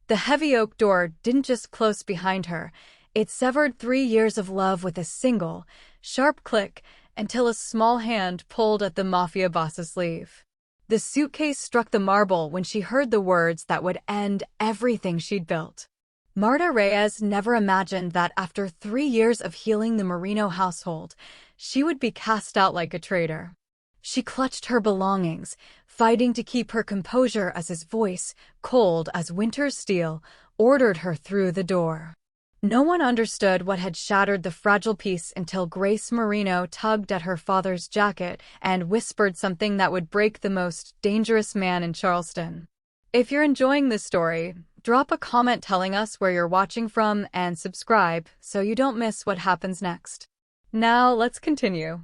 The heavy oak door didn't just close behind her, it severed 3 years of love with a single, sharp click until a small hand pulled at the Mafia boss's sleeve. The suitcase struck the marble when she heard the words that would end everything she'd built. Marta Reyes never imagined that after 3 years of healing the Marino household, she would be cast out like a traitor. She clutched her belongings, fighting to keep her composure as his voice, cold as winter's steel, ordered her through the door. No one understood what had shattered the fragile peace until Grace Marino tugged at her father's jacket and whispered something that would break the most dangerous man in Charleston. If you're enjoying this story, drop a comment telling us where you're watching from and subscribe so you don't miss what happens next. Now, let's continue.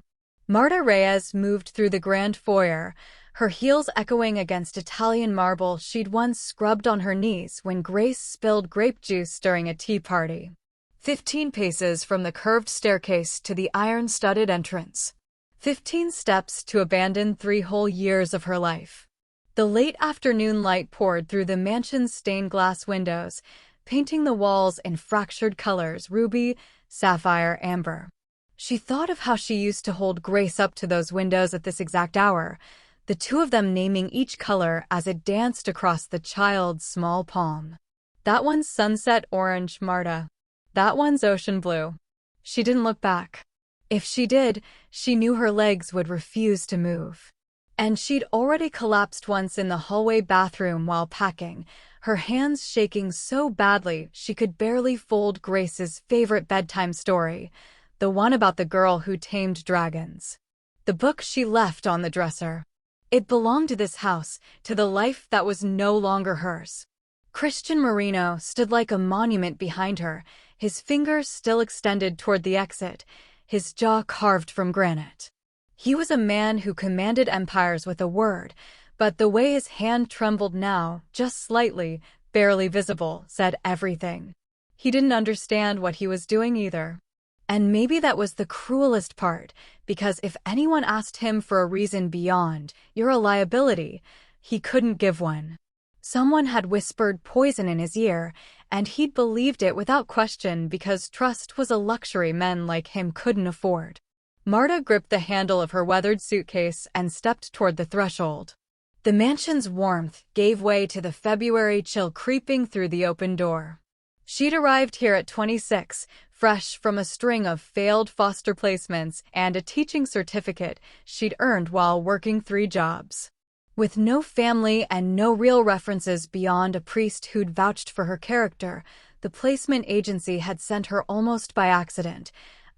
Marta Reyes moved through the grand foyer, her heels echoing against Italian marble she'd once scrubbed on her knees when Grace spilled grape juice during a tea party. 15 paces from the curved staircase to the iron-studded entrance. 15 steps to abandon 3 whole years of her life. The late afternoon light poured through the mansion's stained glass windows, painting the walls in fractured colors: ruby, sapphire, amber. She thought of how she used to hold Grace up to those windows at this exact hour, the two of them naming each color as it danced across the child's small palm. That one's sunset orange, Marta. That one's ocean blue. She didn't look back. If she did, she knew her legs would refuse to move. And she'd already collapsed once in the hallway bathroom while packing, her hands shaking so badly she could barely fold Grace's favorite bedtime story, the one about the girl who tamed dragons. The book she left on the dresser. It belonged to this house, to the life that was no longer hers. Christian Marino stood like a monument behind her, his fingers still extended toward the exit, his jaw carved from granite. He was a man who commanded empires with a word, but the way his hand trembled now, just slightly, barely visible, said everything. He didn't understand what he was doing either. And maybe that was the cruelest part, because if anyone asked him for a reason beyond, "You're a liability," he couldn't give one. Someone had whispered poison in his ear, and he'd believed it without question because trust was a luxury men like him couldn't afford. Marta gripped the handle of her weathered suitcase and stepped toward the threshold. The mansion's warmth gave way to the February chill creeping through the open door. She'd arrived here at 26, fresh from a string of failed foster placements and a teaching certificate she'd earned while working 3 jobs. With no family and no real references beyond a priest who'd vouched for her character, the placement agency had sent her almost by accident,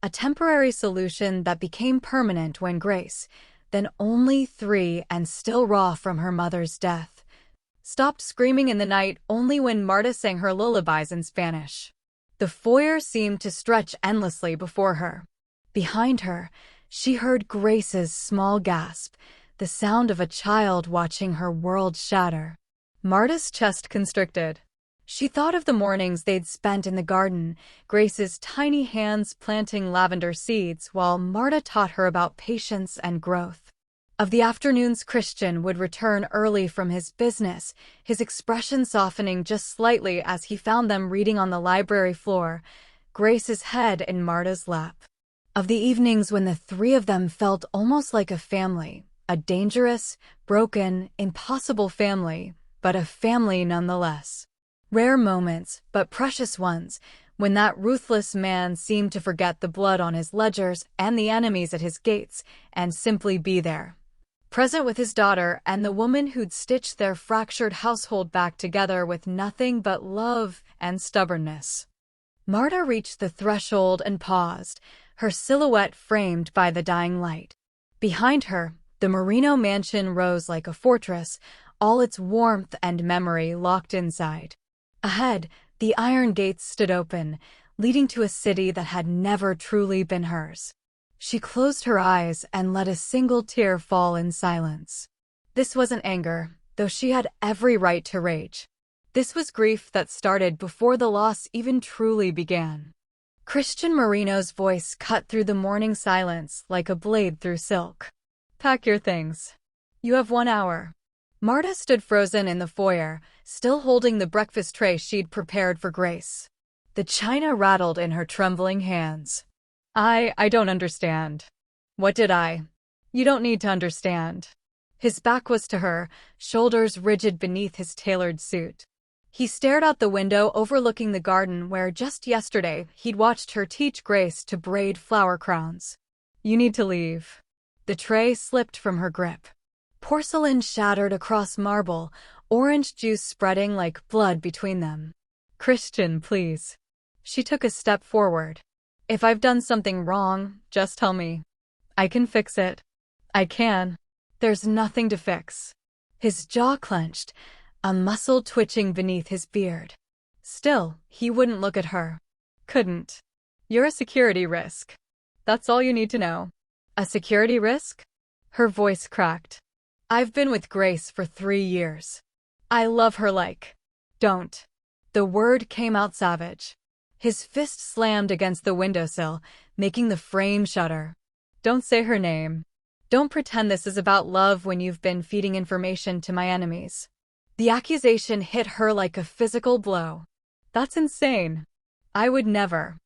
a temporary solution that became permanent when Grace, then only 3 and still raw from her mother's death, stopped screaming in the night only when Marta sang her lullabies in Spanish. The foyer seemed to stretch endlessly before her. Behind her, she heard Grace's small gasp, the sound of a child watching her world shatter. Marta's chest constricted. She thought of the mornings they'd spent in the garden, Grace's tiny hands planting lavender seeds while Marta taught her about patience and growth. Of the afternoons Christian would return early from his business, his expression softening just slightly as he found them reading on the library floor, Grace's head in Marta's lap. Of the evenings when the 3 of them felt almost like a family, a dangerous, broken, impossible family, but a family nonetheless. Rare moments, but precious ones, when that ruthless man seemed to forget the blood on his ledgers and the enemies at his gates, and simply be there, present with his daughter and the woman who'd stitched their fractured household back together with nothing but love and stubbornness. Marta reached the threshold and paused, her silhouette framed by the dying light. Behind her, the Marino mansion rose like a fortress, all its warmth and memory locked inside. Ahead, the iron gates stood open, leading to a city that had never truly been hers. She closed her eyes and let a single tear fall in silence. This wasn't anger, though she had every right to rage. This was grief that started before the loss even truly began. Christian Marino's voice cut through the morning silence like a blade through silk. "Pack your things. You have 1 hour. Marta stood frozen in the foyer, still holding the breakfast tray she'd prepared for Grace. The china rattled in her trembling hands. I don't understand. What did I? You don't need to understand. His back was to her, shoulders rigid beneath his tailored suit. He stared out the window overlooking the garden where just yesterday he'd watched her teach Grace to braid flower crowns. You need to leave. The tray slipped from her grip. Porcelain shattered across marble, orange juice spreading like blood between them. Christian, please. She took a step forward. If I've done something wrong, just tell me. I can fix it. I can. There's nothing to fix. His jaw clenched, a muscle twitching beneath his beard. Still, he wouldn't look at her. Couldn't. You're a security risk. That's all you need to know. A security risk? Her voice cracked. I've been with Grace for 3 years. I love her like. Don't. The word came out savage. His fist slammed against the windowsill, making the frame shudder. Don't say her name. Don't pretend this is about love when you've been feeding information to my enemies. The accusation hit her like a physical blow. That's insane. I would never.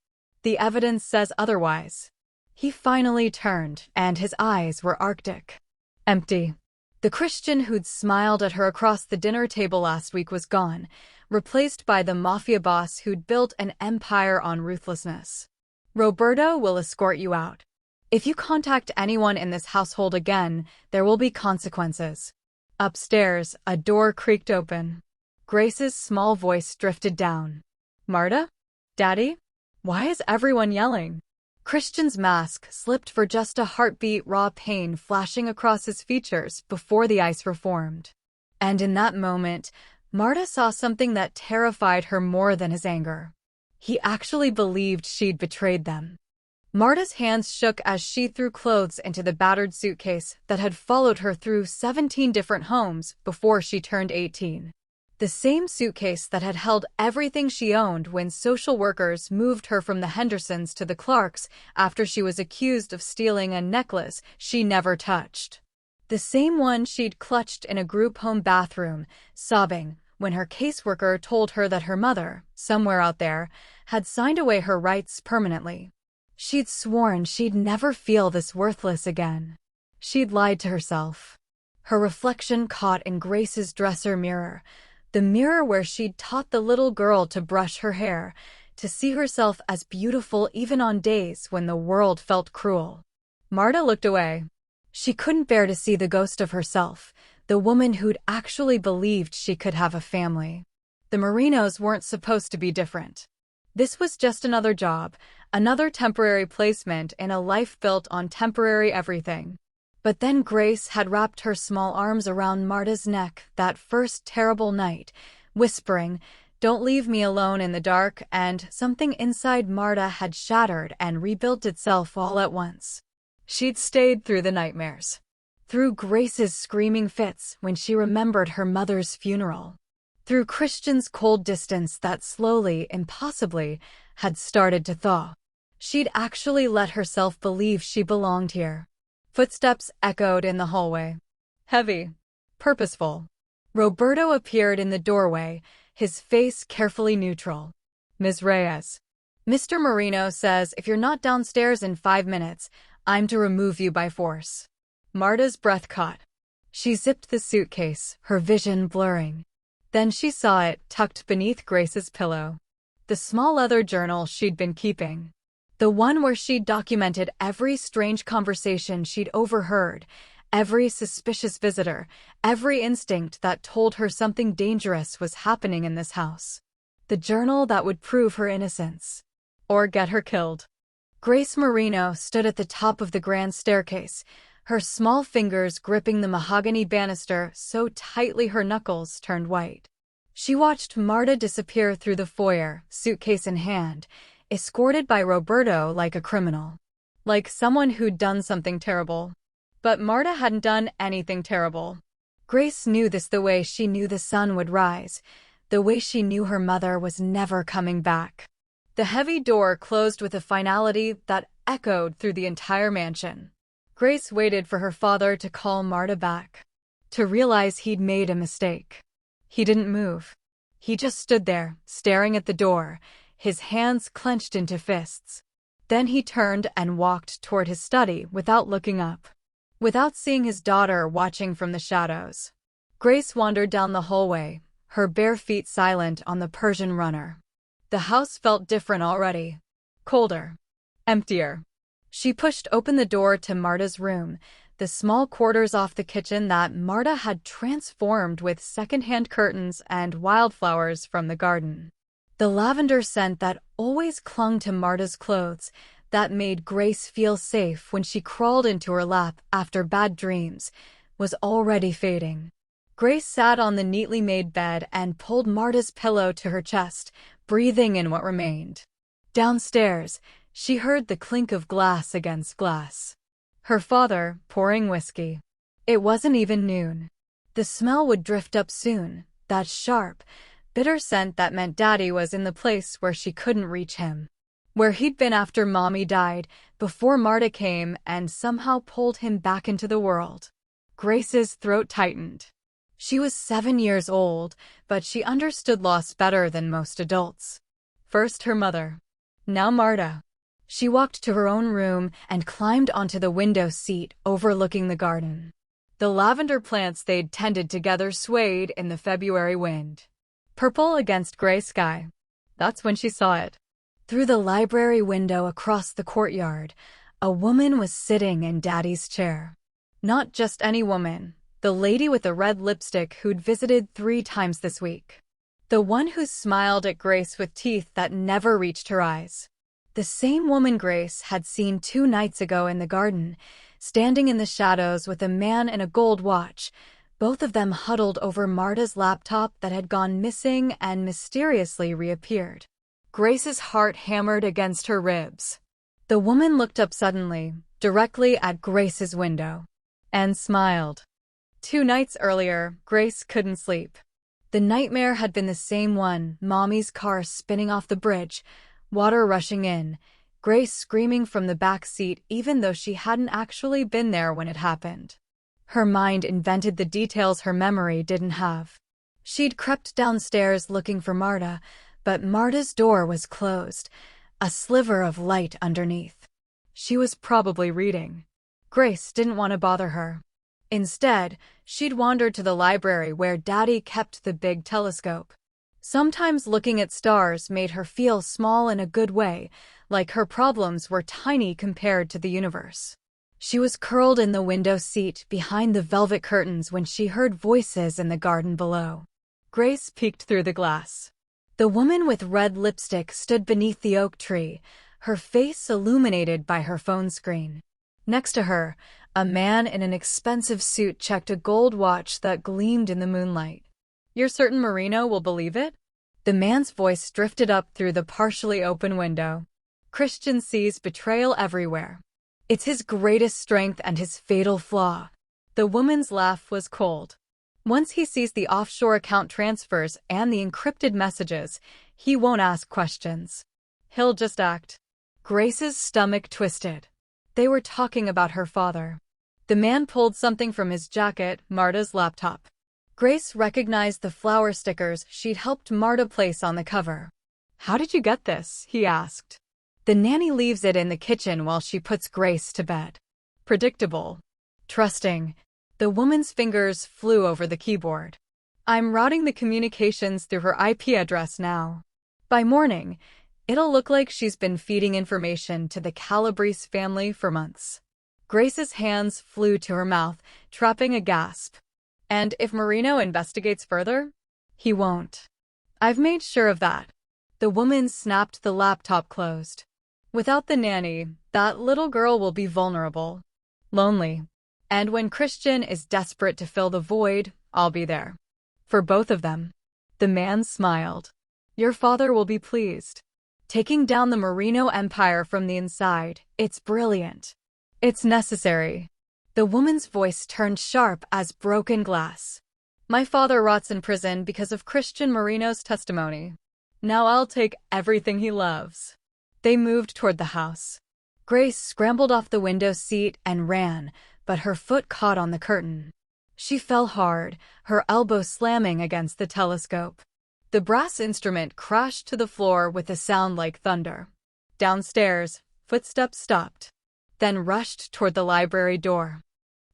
The evidence says otherwise. He finally turned, and his eyes were arctic. Empty. The Christian who'd smiled at her across the dinner table last week was gone, replaced by the Mafia boss who'd built an empire on ruthlessness. Roberto will escort you out. If you contact anyone in this household again, there will be consequences. Upstairs, a door creaked open. Grace's small voice drifted down. Marta? Daddy? Why is everyone yelling? Christian's mask slipped for just a heartbeat, raw pain flashing across his features before the ice reformed. And in that moment, Marta saw something that terrified her more than his anger. He actually believed she'd betrayed them. Marta's hands shook as she threw clothes into the battered suitcase that had followed her through 17 different homes before she turned 18. The same suitcase that had held everything she owned when social workers moved her from the Hendersons to the Clarks after she was accused of stealing a necklace she never touched. The same one she'd clutched in a group home bathroom, sobbing, when her caseworker told her that her mother, somewhere out there, had signed away her rights permanently. She'd sworn she'd never feel this worthless again. She'd lied to herself. Her reflection caught in Grace's dresser mirror, the mirror where she'd taught the little girl to brush her hair, to see herself as beautiful even on days when the world felt cruel. Marta looked away. She couldn't bear to see the ghost of herself, the woman who'd actually believed she could have a family. The Marinos weren't supposed to be different. This was just another job, another temporary placement in a life built on temporary everything. But then Grace had wrapped her small arms around Marta's neck that first terrible night, whispering, "Don't leave me alone in the dark," and something inside Marta had shattered and rebuilt itself all at once. She'd stayed through the nightmares. Through Grace's screaming fits when she remembered her mother's funeral. Through Christian's cold distance that slowly, impossibly, had started to thaw. She'd actually let herself believe she belonged here. Footsteps echoed in the hallway. Heavy. Purposeful. Roberto appeared in the doorway, his face carefully neutral. Ms. Reyes. Mr. Marino says if you're not downstairs in 5 minutes, I'm to remove you by force. Marta's breath caught. She zipped the suitcase, her vision blurring. Then she saw it tucked beneath Grace's pillow. The small leather journal she'd been keeping. The one where she'd documented every strange conversation she'd overheard, every suspicious visitor, every instinct that told her something dangerous was happening in this house. The journal that would prove her innocence. Or get her killed. Grace Marino stood at the top of the grand staircase, her small fingers gripping the mahogany banister so tightly her knuckles turned white. She watched Marta disappear through the foyer, suitcase in hand, escorted by Roberto like a criminal. Like someone who'd done something terrible. But Marta hadn't done anything terrible. Grace knew this the way she knew the sun would rise, the way she knew her mother was never coming back. The heavy door closed with a finality that echoed through the entire mansion. Grace waited for her father to call Marta back. to realize he'd made a mistake. He didn't move. He just stood there, staring at the door, his hands clenched into fists. Then he turned and walked toward his study without looking up. Without seeing his daughter watching from the shadows, Grace wandered down the hallway, her bare feet silent on the Persian runner. The house felt different already. Colder. Emptier. She pushed open the door to Marta's room, the small quarters off the kitchen that Marta had transformed with second-hand curtains and wildflowers from the garden. The lavender scent that always clung to Marta's clothes, that made Grace feel safe when she crawled into her lap after bad dreams, was already fading. Grace sat on the neatly made bed and pulled Marta's pillow to her chest, breathing in what remained. Downstairs, she heard the clink of glass against glass. Her father pouring whiskey. It wasn't even noon. The smell would drift up soon, that sharp, bitter scent that meant Daddy was in the place where she couldn't reach him. Where he'd been after Mommy died, before Marta came and somehow pulled him back into the world. Grace's throat tightened. She was 7 years old, but she understood loss better than most adults. First her mother. Now Marta. She walked to her own room and climbed onto the window seat overlooking the garden. The lavender plants they'd tended together swayed in the February wind. Purple against gray sky. That's when she saw it. Through the library window across the courtyard, a woman was sitting in Daddy's chair. Not just any woman, the lady with the red lipstick who'd visited 3 times this week. The one who smiled at Grace with teeth that never reached her eyes. The same woman Grace had seen 2 nights ago in the garden, standing in the shadows with a man in a gold watch, both of them huddled over Marta's laptop that had gone missing and mysteriously reappeared. Grace's heart hammered against her ribs. The woman looked up suddenly, directly at Grace's window, and smiled. 2 nights earlier, Grace couldn't sleep. The nightmare had been the same one, Mommy's car spinning off the bridge, water rushing in, Grace screaming from the back seat even though she hadn't actually been there when it happened. Her mind invented the details her memory didn't have. She'd crept downstairs looking for Marta, but Marta's door was closed, a sliver of light underneath. She was probably reading. Grace didn't want to bother her. Instead, she'd wandered to the library where Daddy kept the big telescope. Sometimes looking at stars made her feel small in a good way, like her problems were tiny compared to the universe. She was curled in the window seat behind the velvet curtains when she heard voices in the garden below. Grace peeked through the glass. The woman with red lipstick stood beneath the oak tree, her face illuminated by her phone screen. Next to her, a man in an expensive suit checked a gold watch that gleamed in the moonlight. "You're certain Marino will believe it?" The man's voice drifted up through the partially open window. "Christian sees betrayal everywhere. It's his greatest strength and his fatal flaw." The woman's laugh was cold. "Once he sees the offshore account transfers and the encrypted messages, he won't ask questions. He'll just act." Grace's stomach twisted. They were talking about her father. The man pulled something from his jacket, Marta's laptop. Grace recognized the flower stickers she'd helped Marta place on the cover. "How did you get this?" he asked. "The nanny leaves it in the kitchen while she puts Grace to bed." Predictable. Trusting. The woman's fingers flew over the keyboard. "I'm routing the communications through her IP address now. By morning, it'll look like she's been feeding information to the Calabrese family for months." Grace's hands flew to her mouth, trapping a gasp. "And if Marino investigates further?" "He won't. I've made sure of that." The woman snapped the laptop closed. "Without the nanny, that little girl will be vulnerable. Lonely. And when Christian is desperate to fill the void, I'll be there. For both of them." The man smiled. "Your father will be pleased. Taking down the Marino empire from the inside, it's brilliant. It's necessary." The woman's voice turned sharp as broken glass. "My father rots in prison because of Christian Marino's testimony. Now I'll take everything he loves." They moved toward the house. Grace scrambled off the window seat and ran, but her foot caught on the curtain. She fell hard, her elbow slamming against the telescope. The brass instrument crashed to the floor with a sound like thunder. Downstairs, footsteps stopped, then rushed toward the library door.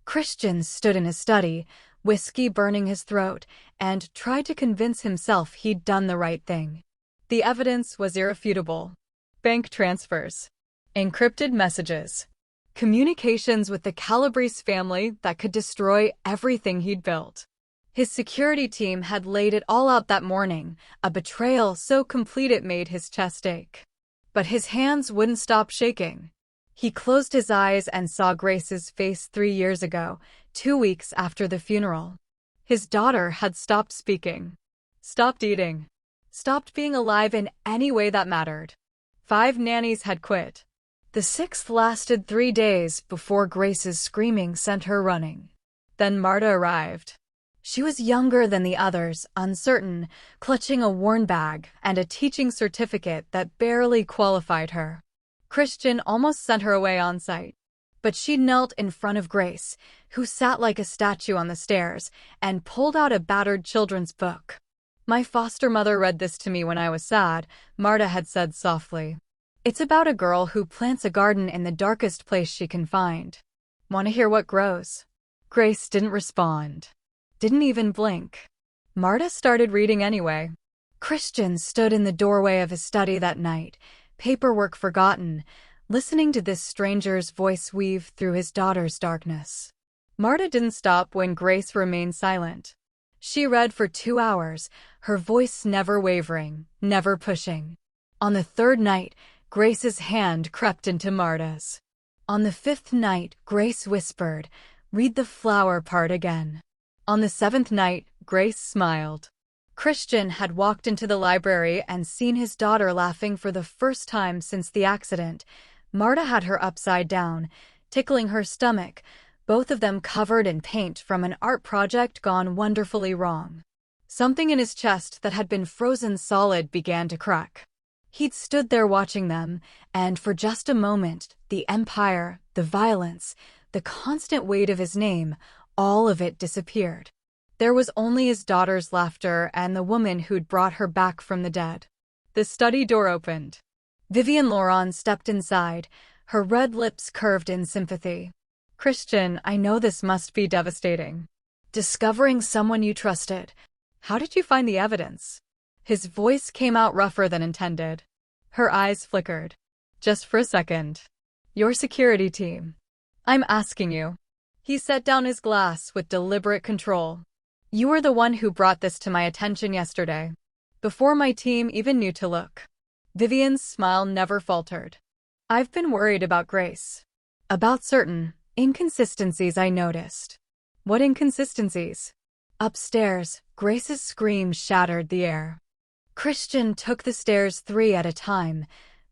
Christian stood in his study, whiskey burning his throat, and tried to convince himself he'd done the right thing. The evidence was irrefutable. Bank transfers, encrypted messages, communications with the Calabrese family that could destroy everything he'd built. His security team had laid it all out that morning, a betrayal so complete it made his chest ache. But his hands wouldn't stop shaking. He closed his eyes and saw Grace's face 3 years ago, 2 weeks after the funeral. His daughter had stopped speaking, stopped eating, stopped being alive in any way that mattered. 5 nannies had quit. The 6th lasted 3 days before Grace's screaming sent her running. Then Marta arrived. She was younger than the others, uncertain, clutching a worn bag and a teaching certificate that barely qualified her. Christian almost sent her away on sight. But she knelt in front of Grace, who sat like a statue on the stairs, and pulled out a battered children's book. "My foster mother read this to me when I was sad," Marta had said softly. "It's about a girl who plants a garden in the darkest place she can find. Want to hear what grows?" Grace didn't respond. Didn't even blink. Marta started reading anyway. Christian stood in the doorway of his study that night, paperwork forgotten, listening to this stranger's voice weave through his daughter's darkness. Marta didn't stop when Grace remained silent. She read for 2 hours, her voice never wavering, never pushing. On the 3rd night, Grace's hand crept into Marta's. On the 5th night, Grace whispered, "Read the flower part again." On the 7th night, Grace smiled. Christian had walked into the library and seen his daughter laughing for the first time since the accident. Marta had her upside down, tickling her stomach, both of them covered in paint from an art project gone wonderfully wrong. Something in his chest that had been frozen solid began to crack. He'd stood there watching them, and for just a moment, the empire, the violence, the constant weight of his name, all of it disappeared. There was only his daughter's laughter and the woman who'd brought her back from the dead. The study door opened. Vivian Laurent stepped inside, her red lips curved in sympathy. "Christian, I know this must be devastating. Discovering someone you trusted. How did you find the evidence?" His voice came out rougher than intended. Her eyes flickered. "Just for a second. Your security team. I'm asking you." He set down his glass with deliberate control. "You were the one who brought this to my attention yesterday, before my team even knew to look." Vivian's smile never faltered. "I've been worried about Grace. About certain inconsistencies I noticed." "What inconsistencies?" Upstairs, Grace's scream shattered the air. Christian took the stairs 3 at a time,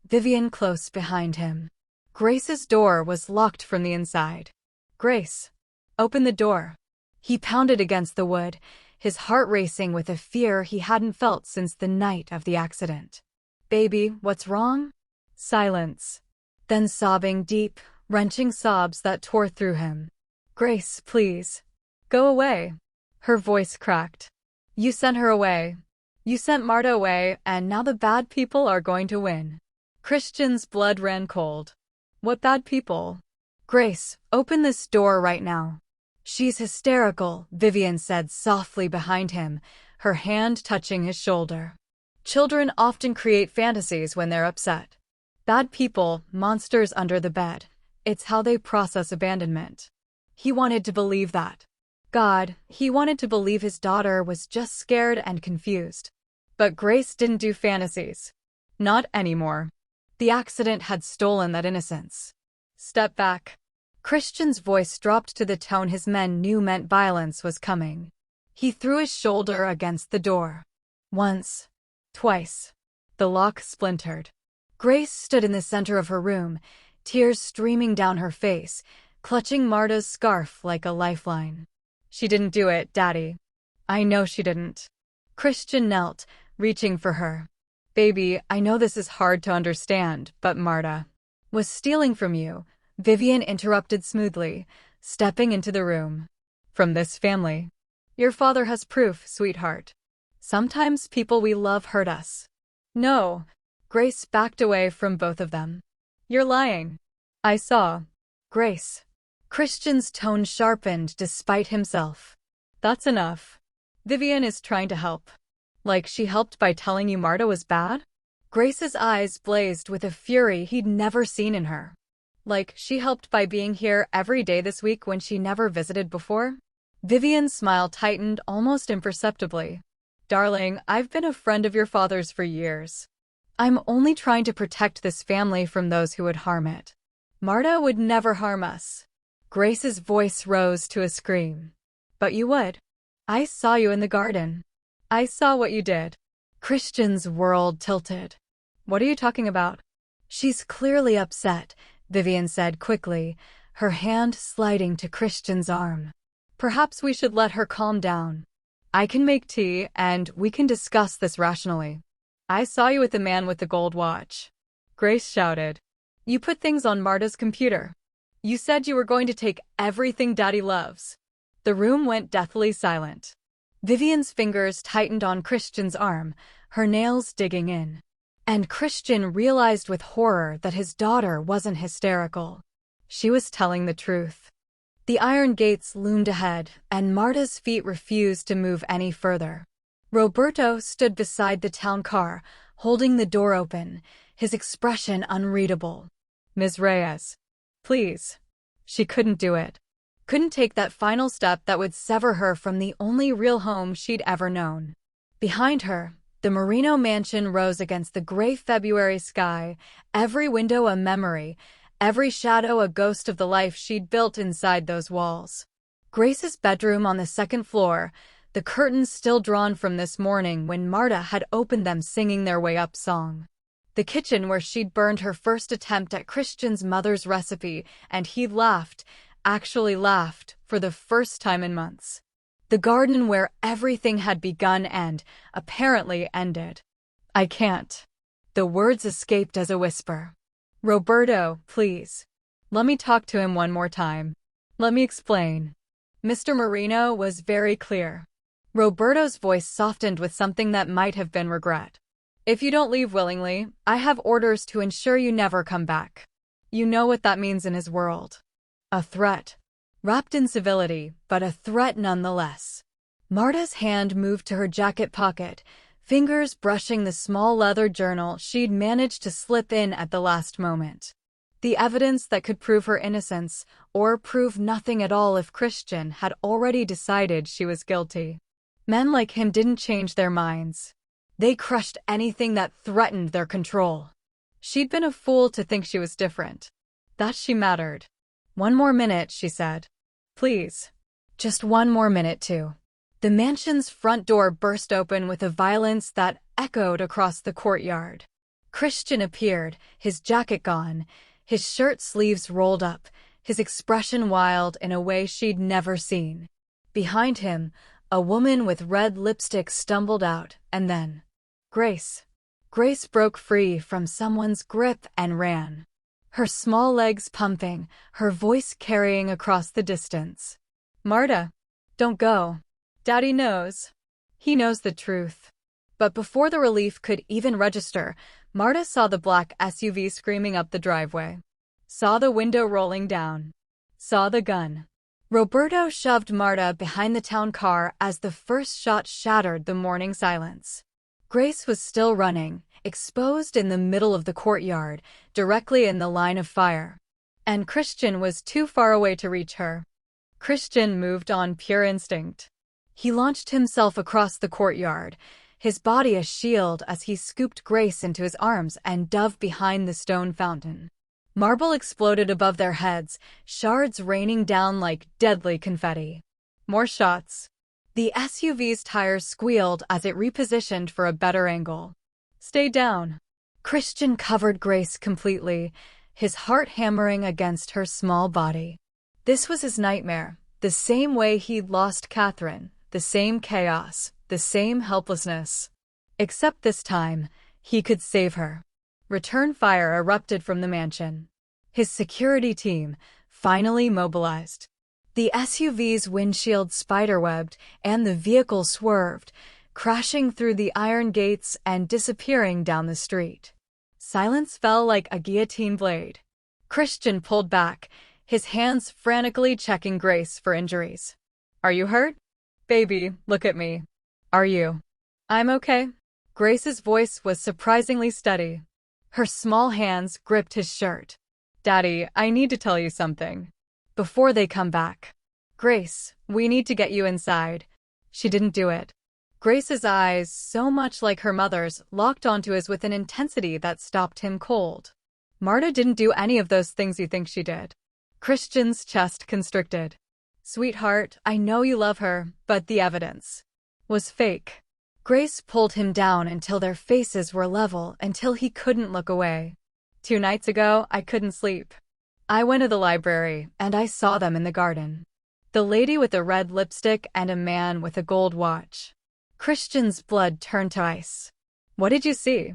Vivian close behind him. Grace's door was locked from the inside. "Grace, open the door." He pounded against the wood, his heart racing with a fear he hadn't felt since the night of the accident. "Baby, what's wrong?" Silence. Then sobbing, deep, wrenching sobs that tore through him. "Grace, please. Go away." Her voice cracked. "You sent her away. You sent Marta away, and now the bad people are going to win." Christian's blood ran cold. "What bad people?" "Grace, open this door right now." "She's hysterical," Vivian said softly behind him, her hand touching his shoulder. "Children often create fantasies when they're upset. Bad people, monsters under the bed. It's how they process abandonment." He wanted to believe that. God, he wanted to believe his daughter was just scared and confused. But Grace didn't do fantasies. Not anymore. The accident had stolen that innocence. "Step back." Christian's voice dropped to the tone his men knew meant violence was coming. He threw his shoulder against the door. Once. Twice. The lock splintered. Grace stood in the center of her room, tears streaming down her face, clutching Marta's scarf like a lifeline. "She didn't do it, Daddy." "I know she didn't." Christian knelt, reaching for her. "Baby, I know this is hard to understand, but Marta was stealing from you," Vivian interrupted smoothly, stepping into the room. From this family. Your father has proof, sweetheart. Sometimes people we love hurt us. No. Grace backed away from both of them. You're lying. I saw. Grace. Christian's tone sharpened despite himself. That's enough. Vivian is trying to help. Like she helped by telling you Marta was bad? Grace's eyes blazed with a fury he'd never seen in her. Like she helped by being here every day this week when she never visited before? Vivian's smile tightened almost imperceptibly. Darling, I've been a friend of your father's for years. I'm only trying to protect this family from those who would harm it. Marta would never harm us. Grace's voice rose to a scream. But you would. I saw you in the garden. I saw what you did. Christian's world tilted. What are you talking about? She's clearly upset, Vivian said quickly, her hand sliding to Christian's arm. Perhaps we should let her calm down. I can make tea, and we can discuss this rationally. I saw you with the man with the gold watch. Grace shouted. You put things on Marta's computer. You said you were going to take everything Daddy loves. The room went deathly silent. Vivian's fingers tightened on Christian's arm, her nails digging in. And Christian realized with horror that his daughter wasn't hysterical. She was telling the truth. The iron gates loomed ahead, and Marta's feet refused to move any further. Roberto stood beside the town car, holding the door open, his expression unreadable. Ms. Reyes. Please. She couldn't do it. Couldn't take that final step that would sever her from the only real home she'd ever known. Behind her, the Marino mansion rose against the gray February sky, every window a memory, every shadow a ghost of the life she'd built inside those walls. Grace's bedroom on the second floor, the curtains still drawn from this morning when Marta had opened them singing their way up song. The kitchen where she'd burned her first attempt at Christian's mother's recipe, and he'd laughed, actually laughed, for the first time in months. The garden where everything had begun and, apparently, ended. I can't. The words escaped as a whisper. Roberto, please. Let me talk to him one more time. Let me explain. Mr. Marino was very clear. Roberto's voice softened with something that might have been regret. If you don't leave willingly, I have orders to ensure you never come back. You know what that means in his world. A threat. Wrapped in civility, but a threat nonetheless. Marta's hand moved to her jacket pocket, fingers brushing the small leather journal she'd managed to slip in at the last moment. The evidence that could prove her innocence, or prove nothing at all if Christian had already decided she was guilty. Men like him didn't change their minds. They crushed anything that threatened their control. She'd been a fool to think she was different. That she mattered. One more minute, she said. Please. Just one more minute, too. The mansion's front door burst open with a violence that echoed across the courtyard. Christian appeared, his jacket gone, his shirt sleeves rolled up, his expression wild in a way she'd never seen. Behind him, a woman with red lipstick stumbled out, and then Grace. Grace broke free from someone's grip and ran. Her small legs pumping, her voice carrying across the distance. Marta, don't go. Daddy knows. He knows the truth. But before the relief could even register, Marta saw the black SUV screaming up the driveway. Saw the window rolling down. Saw the gun. Roberto shoved Marta behind the town car as the first shot shattered the morning silence. Grace was still running, exposed in the middle of the courtyard, directly in the line of fire. And Christian was too far away to reach her. Christian moved on pure instinct. He launched himself across the courtyard, his body a shield as he scooped Grace into his arms and dove behind the stone fountain. Marble exploded above their heads, shards raining down like deadly confetti. More shots. The SUV's tires squealed as it repositioned for a better angle. Stay down. Christian covered Grace completely, his heart hammering against her small body. This was his nightmare, the same way he'd lost Catherine, the same chaos, the same helplessness. Except this time, he could save her. Return fire erupted from the mansion. His security team, finally mobilized. The SUV's windshield spiderwebbed, and the vehicle swerved, crashing through the iron gates and disappearing down the street. Silence fell like a guillotine blade. Christian pulled back, his hands frantically checking Grace for injuries. "Are you hurt? Baby, look at me. Are you?" "I'm okay." Grace's voice was surprisingly steady. Her small hands gripped his shirt. "Daddy, I need to tell you something. Before they come back. Grace, we need to get you inside." She didn't do it. Grace's eyes, so much like her mother's, locked onto his with an intensity that stopped him cold. "Marta didn't do any of those things you think she did." Christian's chest constricted. "Sweetheart, I know you love her, but the evidence was fake." Grace pulled him down until their faces were level, until he couldn't look away. "2 nights ago, I couldn't sleep. I went to the library, and I saw them in the garden. The lady with the red lipstick and a man with a gold watch." Christian's blood turned to ice. "What did you see?"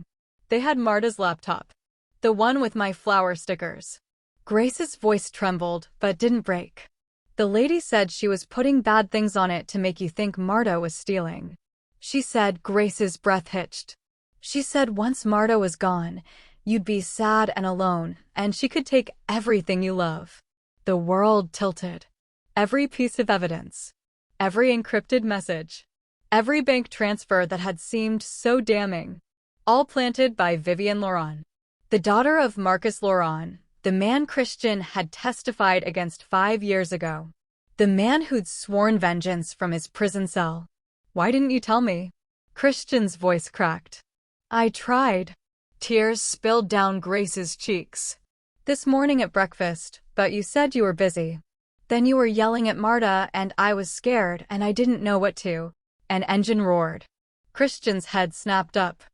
"They had Marta's laptop. The one with my flower stickers." Grace's voice trembled, but didn't break. "The lady said she was putting bad things on it to make you think Marta was stealing." She said. Grace's breath hitched. "She said once Marta was gone, you'd be sad and alone, and she could take everything you love." The world tilted. Every piece of evidence, every encrypted message, every bank transfer that had seemed so damning, all planted by Vivienne Laurent, the daughter of Marcus Laurent, the man Christian had testified against 5 years ago, the man who'd sworn vengeance from his prison cell. "Why didn't you tell me?" Christian's voice cracked. "I tried." Tears spilled down Grace's cheeks. "This morning at breakfast, but you said you were busy. Then you were yelling at Marta and I was scared and I didn't know what to." An engine roared. Christian's head snapped up.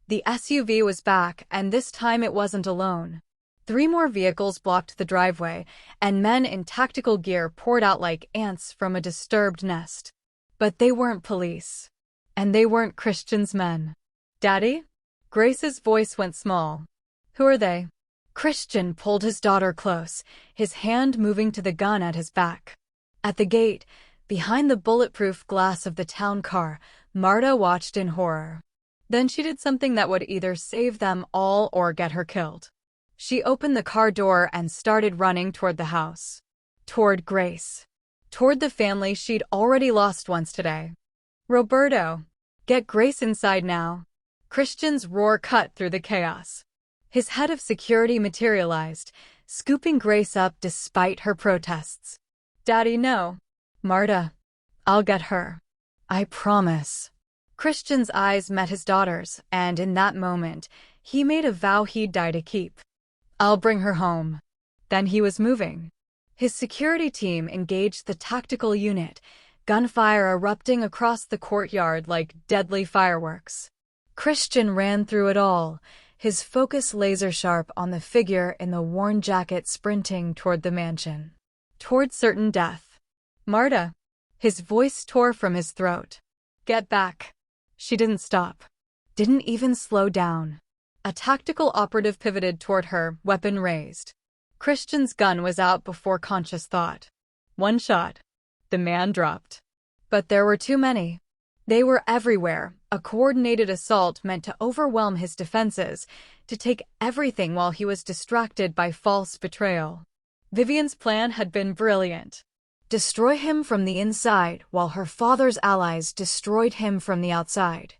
The SUV was back, and this time it wasn't alone. 3 more vehicles blocked the driveway, and men in tactical gear poured out like ants from a disturbed nest. But they weren't police. And they weren't Christian's men. "Daddy?" Grace's voice went small. "Who are they?" Christian pulled his daughter close, his hand moving to the gun at his back. At the gate, behind the bulletproof glass of the town car, Marta watched in horror. Then she did something that would either save them all or get her killed. She opened the car door and started running toward the house. Toward Grace. Toward the family she'd already lost once today. "Roberto, get Grace inside now." Christian's roar cut through the chaos. His head of security materialized, scooping Grace up despite her protests. "Daddy, no." "Marta, I'll get her. I promise." Christian's eyes met his daughter's, and in that moment, he made a vow he'd die to keep. "I'll bring her home." Then he was moving. His security team engaged the tactical unit, gunfire erupting across the courtyard like deadly fireworks. Christian ran through it all, his focus laser-sharp on the figure in the worn jacket sprinting toward the mansion. Toward certain death. "Marta." His voice tore from his throat. "Get back." She didn't stop. Didn't even slow down. A tactical operative pivoted toward her, weapon raised. Christian's gun was out before conscious thought. 1 shot. The man dropped. But there were too many. They were everywhere, a coordinated assault meant to overwhelm his defenses, to take everything while he was distracted by false betrayal. Vivienne's plan had been brilliant. Destroy him from the inside while her father's allies destroyed him from the outside.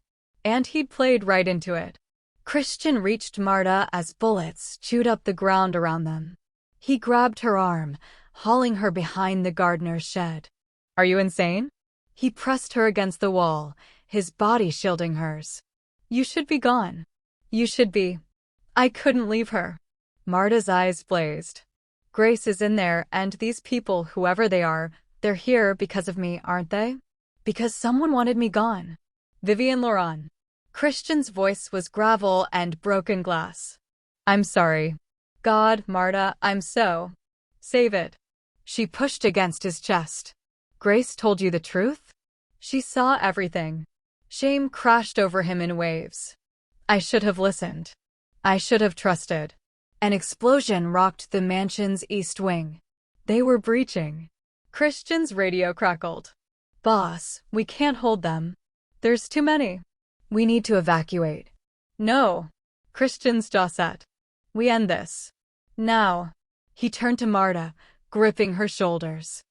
And he'd played right into it. Christian reached Marta as bullets chewed up the ground around them. He grabbed her arm, hauling her behind the gardener's shed. "Are you insane?" He pressed her against the wall, his body shielding hers. "You should be gone. You should be." "I couldn't leave her." Marta's eyes blazed. "Grace is in there, and these people, whoever they are, they're here because of me, aren't they? Because someone wanted me gone." Vivienne Laurent. Christian's voice was gravel and broken glass. "I'm sorry. God, Marta, I'm so. Save it." She pushed against his chest. "Grace told you the truth?" She saw everything. Shame crashed over him in waves. "I should have listened. I should have trusted." An explosion rocked the mansion's east wing. They were breaching. Christian's radio crackled. Boss, we can't hold them. There's too many. We need to evacuate. No. Christian's jaw set. We end this. Now. He turned to Marta, gripping her shoulders.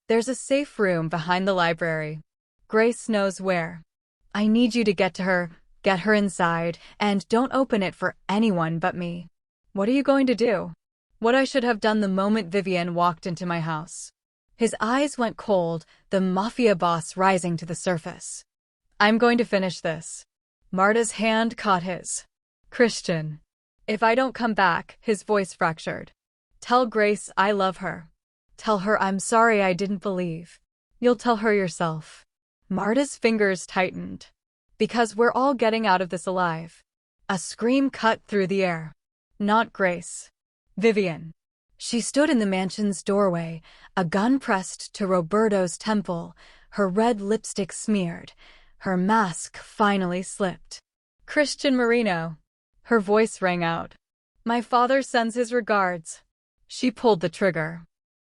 There's a safe room behind the library. Grace knows where. I need you to get to her, get her inside, and don't open it for anyone but me. What are you going to do? What I should have done the moment Vivian walked into my house. His eyes went cold, the Mafia boss rising to the surface. I'm going to finish this. Marta's hand caught his. Christian. If I don't come back, his voice fractured. Tell Grace I love her. Tell her I'm sorry I didn't believe. You'll tell her yourself. Marta's fingers tightened. Because we're all getting out of this alive. A scream cut through the air. Not Grace. Vivian. She stood in the mansion's doorway, a gun pressed to Roberto's temple, her red lipstick smeared. Her mask finally slipped. Christian Marino. Her voice rang out. My father sends his regards. She pulled the trigger.